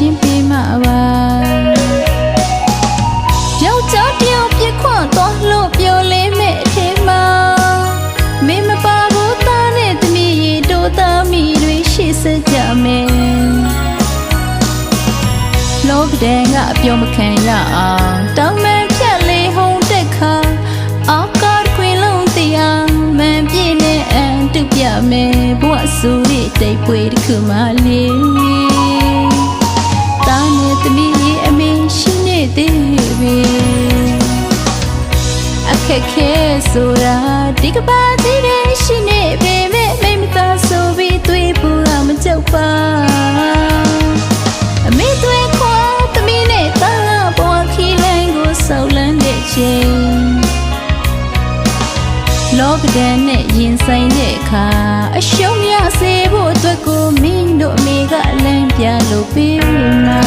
ရှင်းပေးမှာပါယောက်ျားတယောက်ပြခွန့်သွားလို့ပြောလေးမဲ့အထင်မှာမင်းမပါဘူးသားနဲ့သမီးရေတို့သားမိတွေရှိစကြမယ်လောကတဲ့ငါအပြောမခံရအောင်တောင်းမဲ့ဖြတ်လေးဟုံးတက်ခါအောက်ကခွေလုံးတရားမန်ပြည့်နဲ့အန်တူပြမယ်ဘဝဆူရိတိတ်ပွေတစ်ခုမှလေးတာနဲ့သမီးရေအမေရှိနေသေးပြီအခက်ခဲဆိုတာဒီကပါစီတဲ့ရှိနေပေမဲ့မိမသာဆိုပြီးတွေးပူတာမကြောက်ပါအမေတွေခွာသမီးနဲ့တာဘဝခီးလန်းကိုဆောက်လန်းတဲ့ချိန်လောကဒဏ်နဲ့ရင်ဆိုင်တဲ့အခါအရှုံးရစေဖို့အတွက်ကိုမင်းတို့အမေကလမ်းပြလို့ပေးမှာ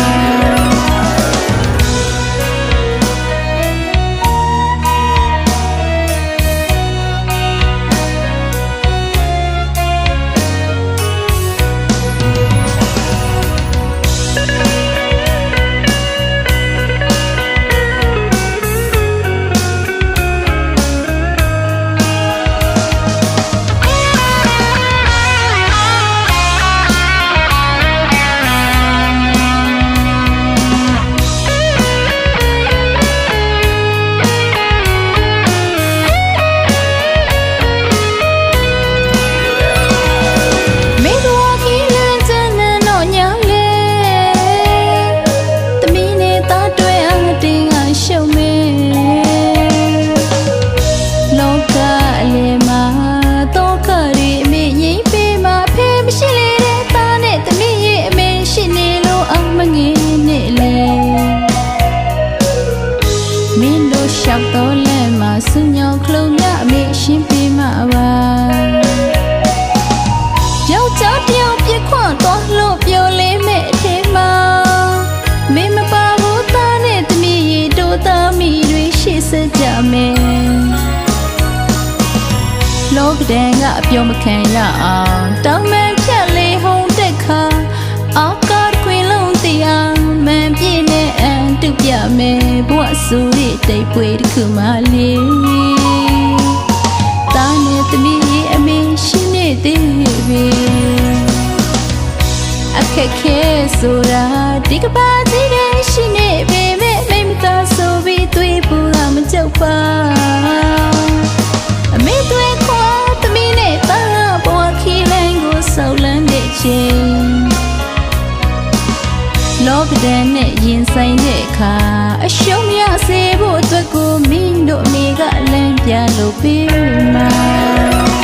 ရှောက်တော့လဲမှာစညောခလုံးမြအမေရှင်းပေးမှာပါယောက်ျားတယောက်ပြခွန့်သွားလို့ပြောလေးမဲ့အထင်မှာမင်းမပါဘူးသားနဲ့သမီးရေတို့သားမိတွေရှိစကြမယ်လောကတဲ့ငါအပြောမခံရအောင်တောင်းမဲ့ဖြတ်လေးဟုံးတက်ခါအောက်ကခွေလုံးတရားမန်ပြည့်နဲ့အန်တူပြမယ်ဘဝဆူရိတိတ်ပွေတစ်ခုမှလေးတာနဲ့သမီးရေအမေရှိနေသေးပြီအခက်ခဲဆိုတာဒီကပါစီတဲ့ရှိနေပေမဲ့မိမသာဆိုပြီးတွေးပူတာမကြောက်ပါအမေတွေခွာသမီးနဲ့တာဘဝခီးလန်းကိုဆောက်လန်းတဲ့ချိန်လောကဒဏ်နဲ့ရင်ဆိုင်တဲ့အခါအရှုံးရစေဖို့အတွက်ကိုမင်းတို့အမေကလမ်းပြလို့ပေးမှာ